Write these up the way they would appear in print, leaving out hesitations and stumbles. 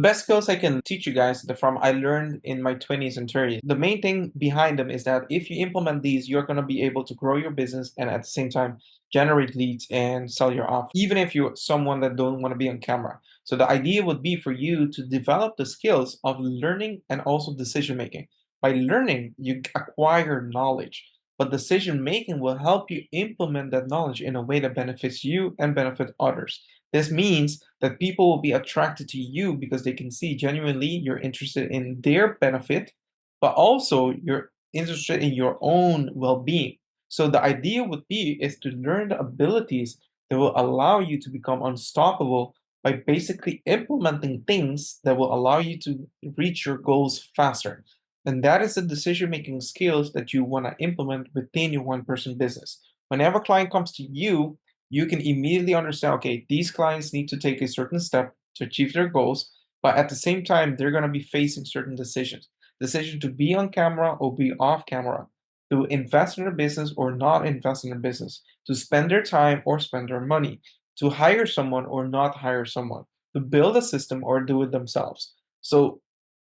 best skills I can teach you guys from I learned in my 20s and 30s. The main thing behind them is that if you implement these, you're going to be able to grow your business and at the same time generate leads and sell your offer, even if you're someone that don't want to be on camera. So the idea would be for you to develop the skills of learning and also decision making. By learning, you acquire knowledge, but decision making will help you implement that knowledge in a way that benefits you and benefit others. This means that people will be attracted to you because they can see genuinely you're interested in their benefit, but also you're interested in your own well-being. So the idea would be is to learn the abilities that will allow you to become unstoppable by basically implementing things that will allow you to reach your goals faster. And that is the decision-making skills that you want to implement within your one-person business. Whenever a client comes to you, you can immediately understand, okay, these clients need to take a certain step to achieve their goals, but at the same time, they're going to be facing certain decisions. Decision to be on camera or be off camera, to invest in their business or not invest in their business, to spend their time or spend their money, to hire someone or not hire someone, to build a system or do it themselves. So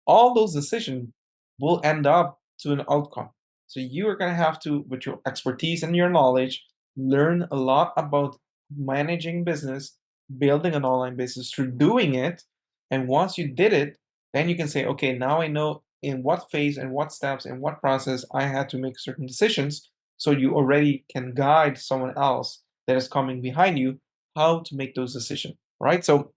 all those decisions will end up to an outcome. So you are going to have to, with your expertise and your knowledge, learn a lot about managing business, building an online business through doing it. And once you did it, then you can say, okay, now I know in what phase and what steps and what process I had to make certain decisions. So you already can guide someone else that is coming behind you how to make those decisions, right? So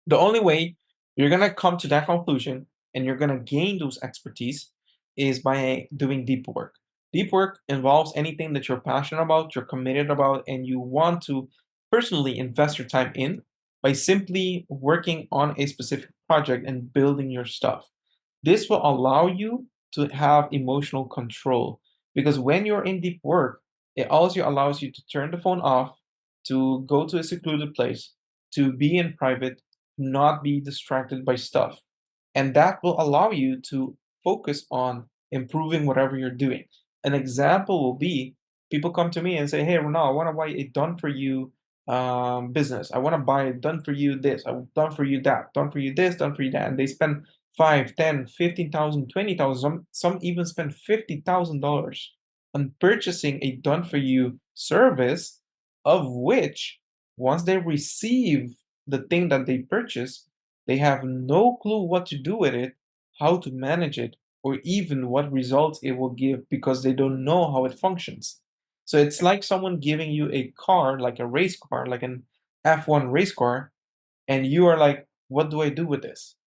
the only way you're going to come to that conclusion and you're going to gain those expertise is by doing deep work. Deep work involves anything that you're passionate about, you're committed about, and you want to personally invest your time in by simply working on a specific project and building your stuff. This will allow you to have emotional control because when you're in deep work, it also allows you to turn the phone off, to go to a secluded place, to be in private, not be distracted by stuff. And that will allow you to focus on improving whatever you're doing. An example will be people come to me and say, hey, Ronald, I want to buy a done for you business. I want to buy a done for you this, done for you that, done for you this, done for you that. And they spend 5, 10, 15,000, 20,000, some even spend $50,000 on purchasing a done for you service, of which once they receive the thing that they purchase, they have no clue what to do with it, how to manage it, or even what results it will give because they don't know how it functions. So it's like someone giving you a car, like a race car, like an F1 race car, and you are like, what do I do with this?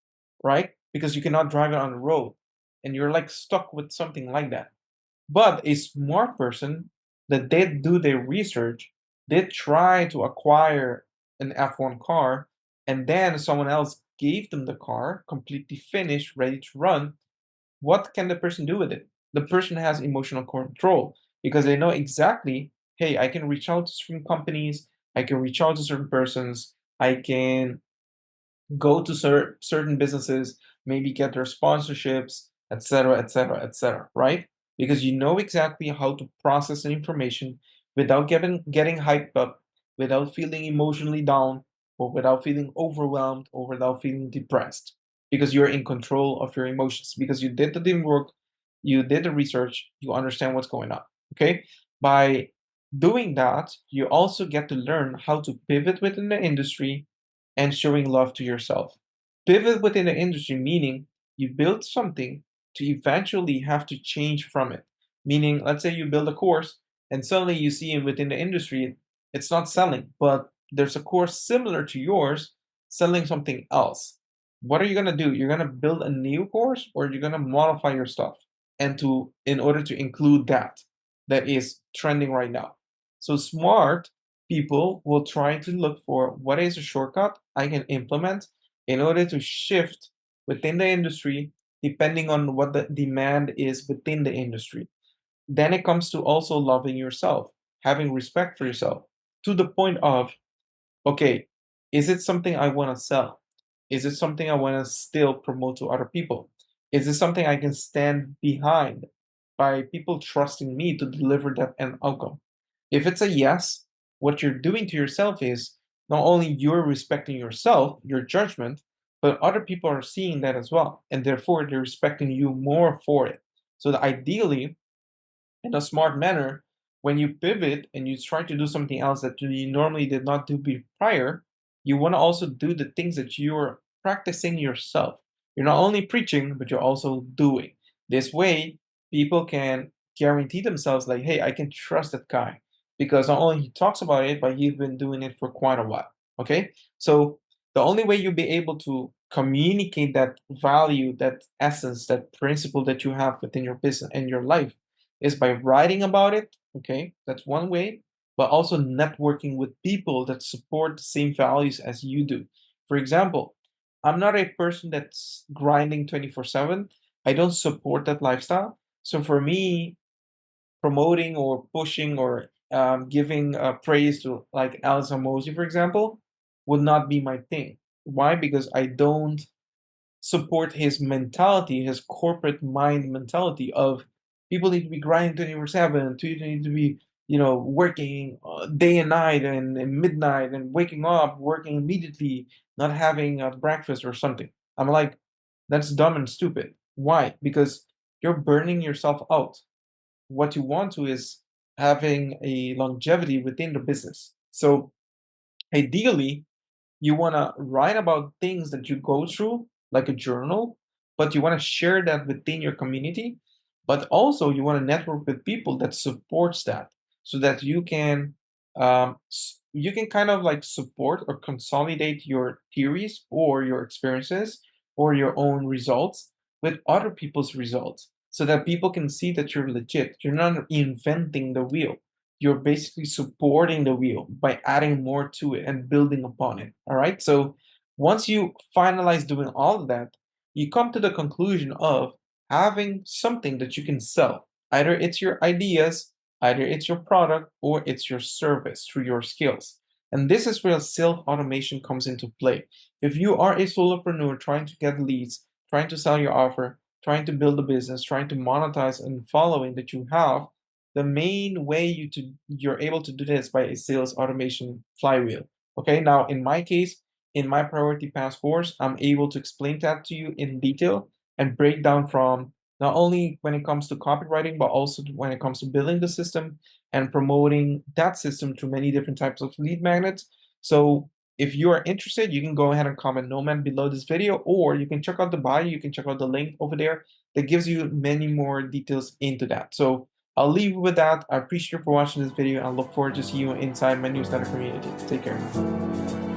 Right? Because you cannot drive it on the road and you're like stuck with something like that. But a smart person that did do their research did try to acquire an F1 car, and then someone else gave them the car completely finished, ready to run. What can the person do with it? The person has emotional control because they know exactly, hey, I can reach out to certain companies, I can reach out to certain persons, I can go to certain businesses, maybe get their sponsorships, etc., etc., etc., right? Because you know exactly how to process the information without getting hyped up, without feeling emotionally down, or without feeling overwhelmed, or without feeling depressed. Because you're in control of your emotions. Because you did the deep work, you did the research, you understand what's going on. Okay? By doing that, you also get to learn how to pivot within the industry and showing love to yourself. Pivot within the industry, meaning you build something to eventually have to change from it. Meaning, let's say you build a course and suddenly you see within the industry, it's not selling, but there's a course similar to yours selling something else. What are you going to do? You're going to build a new course or you're going to modify your stuff and in order to include that is trending right now. So smart people will try to look for what is a shortcut I can implement in order to shift within the industry depending on what the demand is within the industry. Then it comes to also loving yourself, having respect for yourself to the point of, okay, is it something I want to sell? Is it something I want to still promote to other people? Is it something I can stand behind by people trusting me to deliver that end outcome? If it's a yes, what you're doing to yourself is not only you're respecting yourself, your judgment, but other people are seeing that as well, and therefore they're respecting you more for it. So that ideally, in a smart manner, when you pivot and you try to do something else that you normally did not do prior, you want to also do the things that you're practicing yourself. You're not only preaching, but you're also doing. This way, people can guarantee themselves, like, hey, I can trust that guy because not only he talks about it, but he's been doing it for quite a while. Okay. So the only way you'll be able to communicate that value, that essence, that principle that you have within your business and your life is by writing about it. Okay, that's one way, but also networking with people that support the same values as you do. For example, I'm not a person that's grinding 24/7. I don't support that lifestyle. So for me, promoting or pushing or giving praise to like Alice Hormozy, for example, would not be my thing. Why? Because I don't support his mentality, his corporate mind mentality of people need to be grinding 24/7, people need to be, working day and night and midnight and waking up, working immediately, not having breakfast or something. I'm like, that's dumb and stupid. Why? Because you're burning yourself out. What you want to is having a longevity within the business. So ideally, you want to write about things that you go through, like a journal, but you want to share that within your community. But also, you want to network with people that supports that, so that you can kind of like support or consolidate your theories or your experiences or your own results with other people's results, so that people can see that you're legit. You're not inventing the wheel, you're basically supporting the wheel by adding more to it and building upon it. All right. So once you finalize doing all of that, you come to the conclusion of having something that you can sell. Either it's your ideas, either it's your product, or it's your service through your skills. And this is where self automation comes into play. If you are a solopreneur trying to get leads, trying to sell your offer, trying to build a business, trying to monetize and following that you have, the main way you're able to do this by a sales automation flywheel. Okay, now in my case, in my priority pass course, I'm able to explain that to you in detail and break down from not only when it comes to copywriting, but also when it comes to building the system and promoting that system to many different types of lead magnets. So if you are interested, you can go ahead and comment Nomad below this video, or you can check out the bio, you can check out the link over there that gives you many more details into that. So I'll leave you with that. I appreciate you for watching this video and look forward to seeing you inside my newsletter community. Take care.